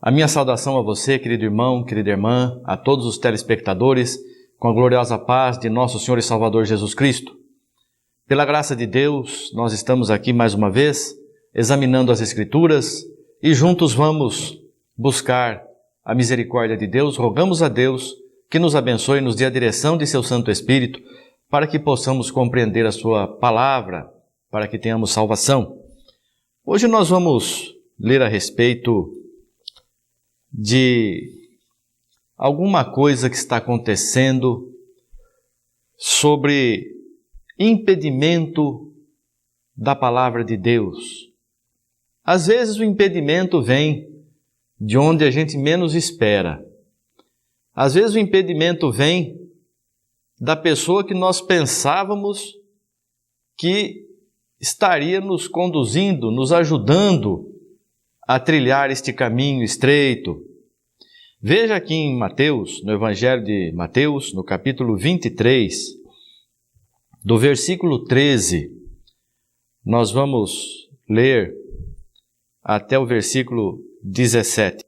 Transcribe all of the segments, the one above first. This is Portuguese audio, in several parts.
A minha saudação a você, querido irmão, querida irmã, a todos os telespectadores, com a gloriosa paz de nosso Senhor e Salvador Jesus Cristo. Pela graça de Deus, nós estamos aqui mais uma vez, examinando as Escrituras e juntos vamos buscar a misericórdia de Deus. Rogamos a Deus que nos abençoe e nos dê a direção de seu Santo Espírito para que possamos compreender a sua palavra, para que tenhamos salvação. Hoje nós vamos ler a respeito de alguma coisa que está acontecendo sobre impedimento da palavra de Deus. Às vezes o impedimento vem de onde a gente menos espera. Às vezes o impedimento vem da pessoa que nós pensávamos que estaria nos conduzindo, nos ajudando a trilhar este caminho estreito. Veja aqui em Mateus, no Evangelho de Mateus, no capítulo 23, do versículo 13, nós vamos ler até o versículo 17.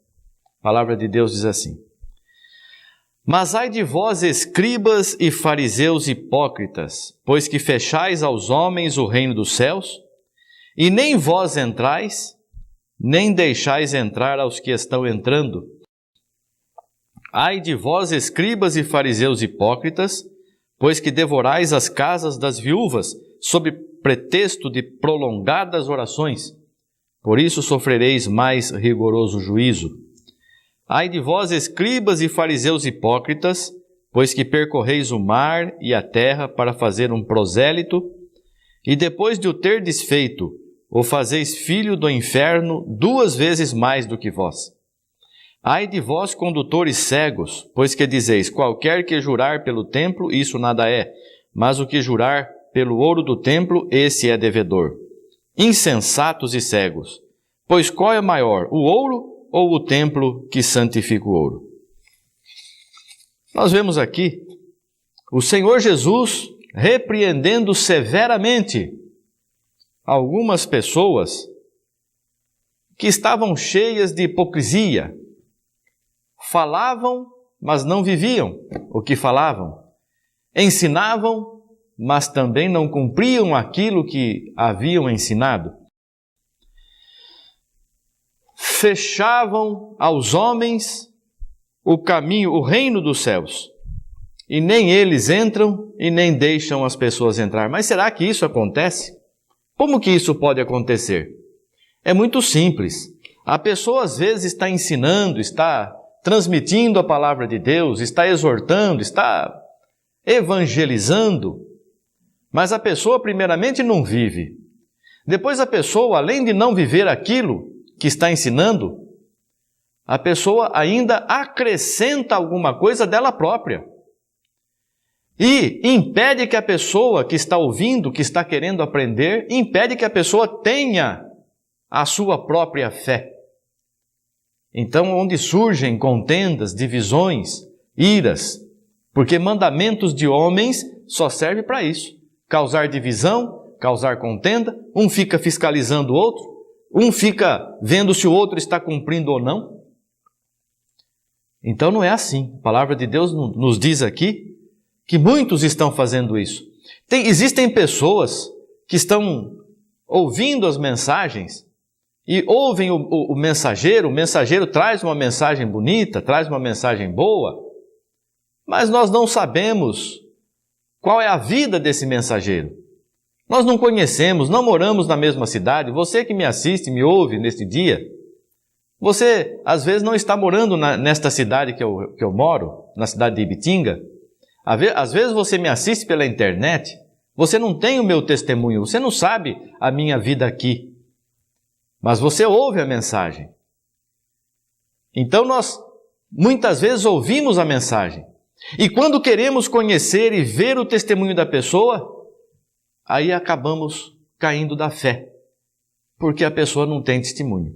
A palavra de Deus diz assim: Mas ai de vós, escribas e fariseus hipócritas, pois que fechais aos homens o reino dos céus, e nem vós entrais, nem deixais entrar aos que estão entrando. Ai de vós, escribas e fariseus hipócritas, pois que devorais as casas das viúvas, sob pretexto de prolongadas orações. Por isso sofrereis mais rigoroso juízo. Ai de vós, escribas e fariseus hipócritas, pois que percorreis o mar e a terra para fazer um prosélito, e depois de o ter desfeito, o fazeis filho do inferno 2 vezes mais do que vós. Ai de vós, condutores cegos, pois que dizeis, qualquer que jurar pelo templo, isso nada é, mas o que jurar pelo ouro do templo, esse é devedor. Insensatos e cegos, pois qual é maior, o ouro ou o templo que santifica o ouro? Nós vemos aqui o Senhor Jesus repreendendo severamente algumas pessoas que estavam cheias de hipocrisia. Falavam, mas não viviam o que falavam. Ensinavam, mas também não cumpriam aquilo que haviam ensinado. Fechavam aos homens o caminho, o reino dos céus. E nem eles entram e nem deixam as pessoas entrar. Mas será que isso acontece? Como que isso pode acontecer? É muito simples. A pessoa às vezes está ensinando, está transmitindo a palavra de Deus, está exortando, está evangelizando, mas a pessoa primeiramente não vive. Depois a pessoa, além de não viver aquilo que está ensinando, a pessoa ainda acrescenta alguma coisa dela própria. E impede que a pessoa que está ouvindo, que está querendo aprender, impede que a pessoa tenha a sua própria fé. Então, onde surgem contendas, divisões, iras, porque mandamentos de homens só servem para isso. Causar divisão, causar contenda, um fica fiscalizando o outro, um fica vendo se o outro está cumprindo ou não. Então não é assim. A palavra de Deus nos diz aqui que muitos estão fazendo isso. Existem pessoas que estão ouvindo as mensagens e ouvem o mensageiro traz uma mensagem bonita, traz uma mensagem boa, mas nós não sabemos qual é a vida desse mensageiro. Nós não conhecemos, não moramos na mesma cidade. Você que me assiste, me ouve neste dia, você às vezes não está morando nesta cidade que eu moro, na cidade de Ibitinga. Às vezes você me assiste pela internet, você não tem o meu testemunho, você não sabe a minha vida aqui. Mas você ouve a mensagem. Então nós muitas vezes ouvimos a mensagem. E quando queremos conhecer e ver o testemunho da pessoa, aí acabamos caindo da fé. Porque a pessoa não tem testemunho.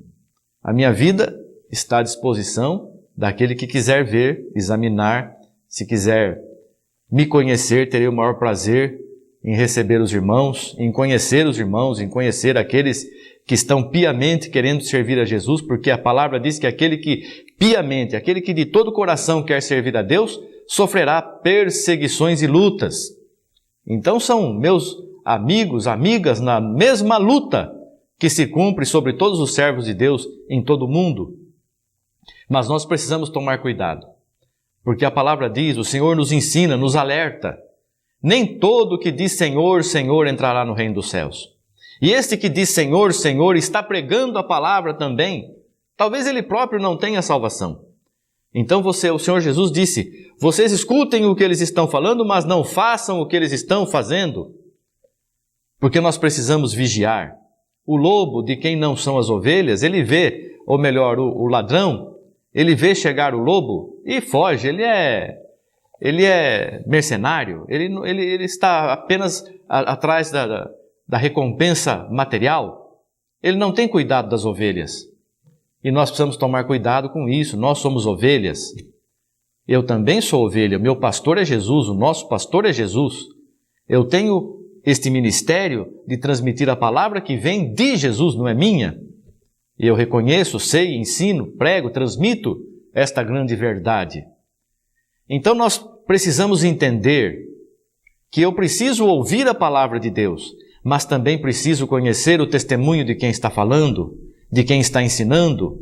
A minha vida está à disposição daquele que quiser ver, examinar. Se quiser me conhecer, terei o maior prazer em receber os irmãos, em conhecer os irmãos, em conhecer aqueles que estão piamente querendo servir a Jesus, porque a palavra diz que aquele que piamente, aquele que de todo o coração quer servir a Deus, sofrerá perseguições e lutas. Então são meus amigos, amigas na mesma luta que se cumpre sobre todos os servos de Deus em todo o mundo. Mas nós precisamos tomar cuidado, porque a palavra diz, o Senhor nos ensina, nos alerta, nem todo que diz Senhor, Senhor entrará no reino dos céus. E este que diz Senhor, Senhor está pregando a palavra também. Talvez ele próprio não tenha salvação. Então o Senhor Jesus disse, vocês escutem o que eles estão falando, mas não façam o que eles estão fazendo. Porque nós precisamos vigiar. O lobo, de quem não são as ovelhas, ele vê, ou melhor, o ladrão, ele vê chegar o lobo e foge. Ele é mercenário, ele está apenas atrás da recompensa material. Ele não tem cuidado das ovelhas. E nós precisamos tomar cuidado com isso. Nós somos ovelhas. Eu também sou ovelha. Meu pastor é Jesus, o nosso pastor é Jesus. Eu tenho este ministério de transmitir a palavra que vem de Jesus, não é minha. E eu reconheço, sei, ensino, prego, transmito esta grande verdade. Então nós precisamos entender que eu preciso ouvir a palavra de Deus, mas também preciso conhecer o testemunho de quem está falando, de quem está ensinando.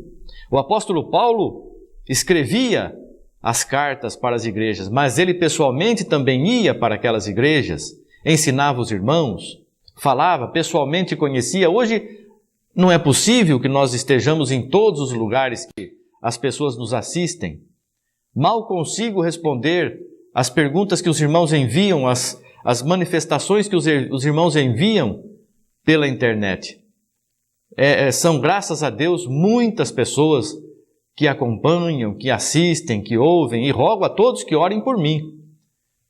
O apóstolo Paulo escrevia as cartas para as igrejas, mas ele pessoalmente também ia para aquelas igrejas, ensinava os irmãos, falava, pessoalmente conhecia. Hoje não é possível que nós estejamos em todos os lugares que as pessoas nos assistem. Mal consigo responder as perguntas que os irmãos enviam, as manifestações que os irmãos enviam pela internet. São, graças a Deus, muitas pessoas que acompanham, que assistem, que ouvem, e rogo a todos que orem por mim,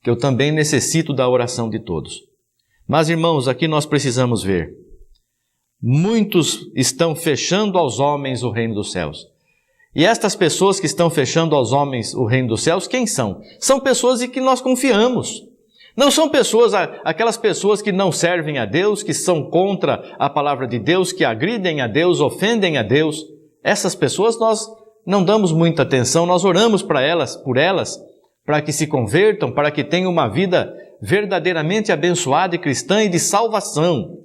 que eu também necessito da oração de todos. Mas, irmãos, aqui nós precisamos ver. Muitos estão fechando aos homens o reino dos céus. E estas pessoas que estão fechando aos homens o reino dos céus, quem são? São pessoas em que nós confiamos. Não são aquelas pessoas que não servem a Deus, que são contra a palavra de Deus, que agridem a Deus, ofendem a Deus. Essas pessoas nós não damos muita atenção, nós oramos por elas, para que se convertam, para que tenham uma vida verdadeiramente abençoada e cristã e de salvação.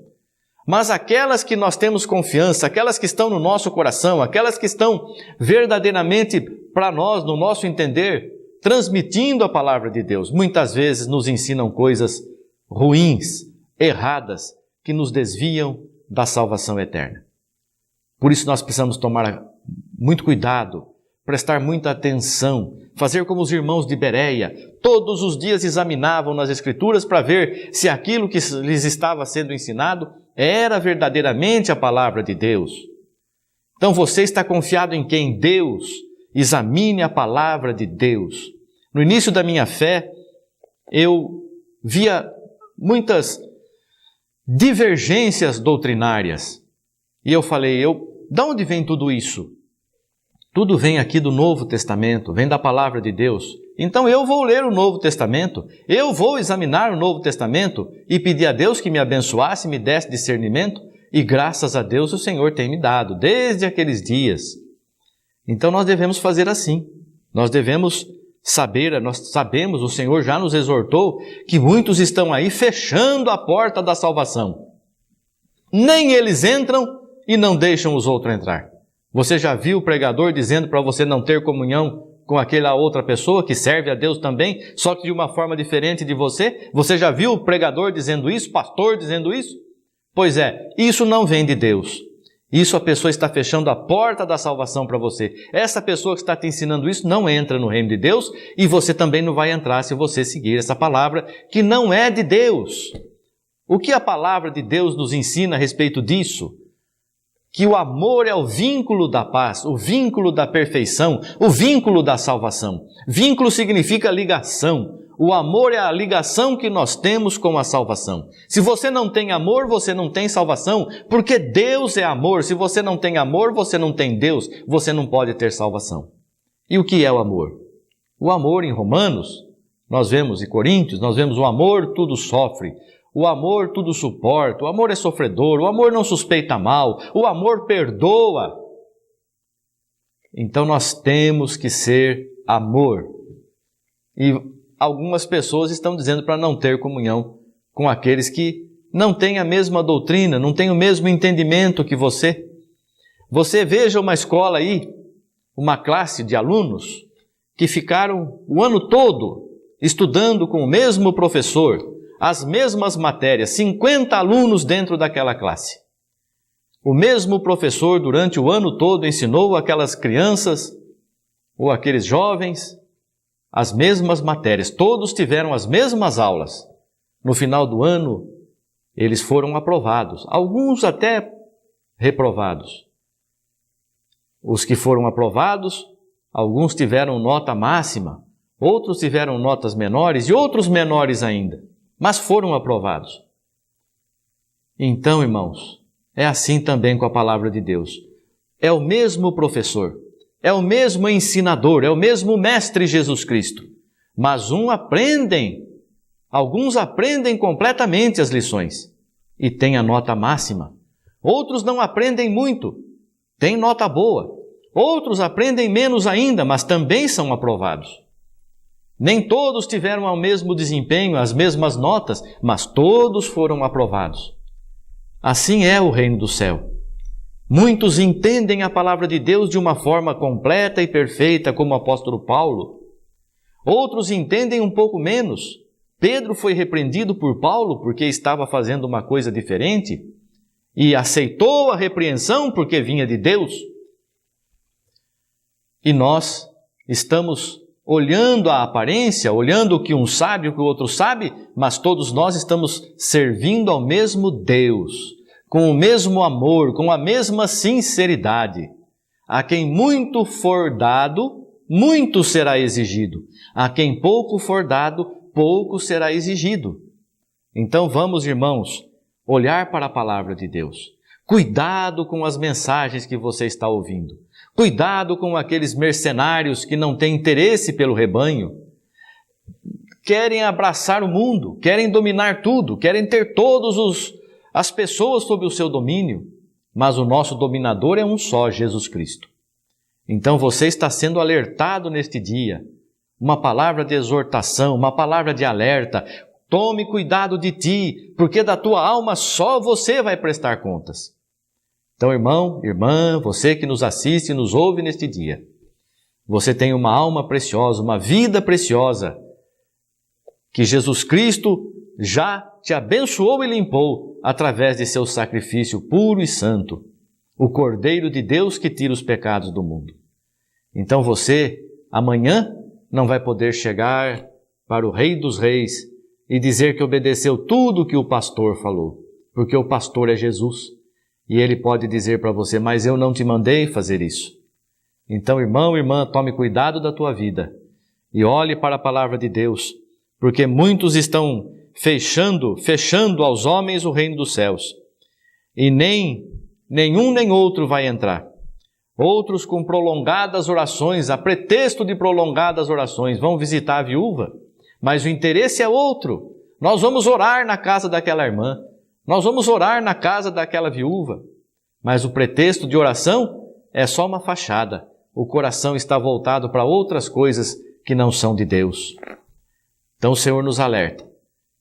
Mas aquelas que nós temos confiança, aquelas que estão no nosso coração, aquelas que estão verdadeiramente para nós, no nosso entender, transmitindo a palavra de Deus, muitas vezes nos ensinam coisas ruins, erradas, que nos desviam da salvação eterna. Por isso nós precisamos tomar muito cuidado, prestar muita atenção, fazer como os irmãos de Bereia, todos os dias examinavam nas Escrituras para ver se aquilo que lhes estava sendo ensinado era verdadeiramente a palavra de Deus. Então você está confiado em quem? Deus. Examine a palavra de Deus. No início da minha fé, eu via muitas divergências doutrinárias. E eu falei, de onde vem tudo isso? Tudo vem aqui do Novo Testamento, vem da palavra de Deus. Então eu vou ler o Novo Testamento, eu vou examinar o Novo Testamento e pedir a Deus que me abençoasse, me desse discernimento, e graças a Deus o Senhor tem me dado, desde aqueles dias. Então nós devemos fazer assim, nós devemos saber, nós sabemos, o Senhor já nos exortou, que muitos estão aí fechando a porta da salvação. Nem eles entram e não deixam os outros entrar. Você já viu o pregador dizendo para você não ter comunhão com aquela outra pessoa que serve a Deus também, só que de uma forma diferente de você? Você já viu o pregador dizendo isso, pastor dizendo isso? Pois é, isso não vem de Deus. Isso a pessoa está fechando a porta da salvação para você. Essa pessoa que está te ensinando isso não entra no reino de Deus e você também não vai entrar se você seguir essa palavra que não é de Deus. O que a palavra de Deus nos ensina a respeito disso? Que o amor é o vínculo da paz, o vínculo da perfeição, o vínculo da salvação. Vínculo significa ligação. O amor é a ligação que nós temos com a salvação. Se você não tem amor, você não tem salvação, porque Deus é amor. Se você não tem amor, você não tem Deus, você não pode ter salvação. E o que é o amor? O amor em Romanos, nós vemos em Coríntios, nós vemos o amor tudo sofre, o amor tudo suporta, o amor é sofredor, o amor não suspeita mal, o amor perdoa. Então nós temos que ser amor. E algumas pessoas estão dizendo para não ter comunhão com aqueles que não têm a mesma doutrina, não têm o mesmo entendimento que você. Você veja uma escola aí, uma classe de alunos que ficaram o ano todo estudando com o mesmo professor, as mesmas matérias, 50 alunos dentro daquela classe. O mesmo professor durante o ano todo ensinou aquelas crianças ou aqueles jovens as mesmas matérias, todos tiveram as mesmas aulas. No final do ano, eles foram aprovados, alguns até reprovados. Os que foram aprovados, alguns tiveram nota máxima, outros tiveram notas menores e outros menores ainda, mas foram aprovados. Então, irmãos, é assim também com a palavra de Deus. É o mesmo professor, é o mesmo ensinador, é o mesmo mestre Jesus Cristo, mas alguns aprendem completamente as lições e têm a nota máxima. Outros não aprendem muito, têm nota boa. Outros aprendem menos ainda, mas também são aprovados. Nem todos tiveram o mesmo desempenho, as mesmas notas, mas todos foram aprovados. Assim é o reino do céu. Muitos entendem a palavra de Deus de uma forma completa e perfeita, como o apóstolo Paulo. Outros entendem um pouco menos. Pedro foi repreendido por Paulo porque estava fazendo uma coisa diferente e aceitou a repreensão porque vinha de Deus. E nós estamos olhando a aparência, olhando o que um sabe, o que o outro sabe, mas todos nós estamos servindo ao mesmo Deus, com o mesmo amor, com a mesma sinceridade. A quem muito for dado, muito será exigido. A quem pouco for dado, pouco será exigido. Então vamos, irmãos, olhar para a palavra de Deus. Cuidado com as mensagens que você está ouvindo. Cuidado com aqueles mercenários que não têm interesse pelo rebanho. Querem abraçar o mundo, querem dominar tudo, querem ter as pessoas sob o seu domínio, mas o nosso dominador é um só, Jesus Cristo. Então você está sendo alertado neste dia, uma palavra de exortação, uma palavra de alerta. Tome cuidado de ti, porque da tua alma só você vai prestar contas. Então, irmão, irmã, você que nos assiste e nos ouve neste dia, você tem uma alma preciosa, uma vida preciosa, que Jesus Cristo já te abençoou e limpou através de seu sacrifício puro e santo, o Cordeiro de Deus que tira os pecados do mundo. Então você, amanhã, não vai poder chegar para o Rei dos Reis e dizer que obedeceu tudo o que o pastor falou, porque o pastor é Jesus. E ele pode dizer para você, mas eu não te mandei fazer isso. Então, irmão, irmã, tome cuidado da tua vida e olhe para a palavra de Deus, porque muitos estão fechando aos homens o reino dos céus, e nenhum nem outro vai entrar. Outros com prolongadas orações, a pretexto de prolongadas orações, vão visitar a viúva, mas o interesse é outro. Nós vamos orar na casa daquela irmã, nós vamos orar na casa daquela viúva, mas o pretexto de oração é só uma fachada. O coração está voltado para outras coisas que não são de Deus. Então o Senhor nos alerta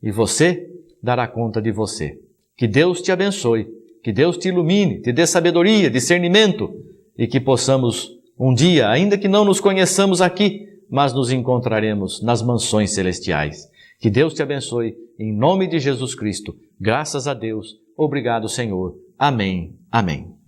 e você dará conta de você. Que Deus te abençoe, que Deus te ilumine, te dê sabedoria, discernimento e que possamos um dia, ainda que não nos conheçamos aqui, mas nos encontraremos nas mansões celestiais. Que Deus te abençoe, em nome de Jesus Cristo. Graças a Deus. Obrigado, Senhor. Amém. Amém.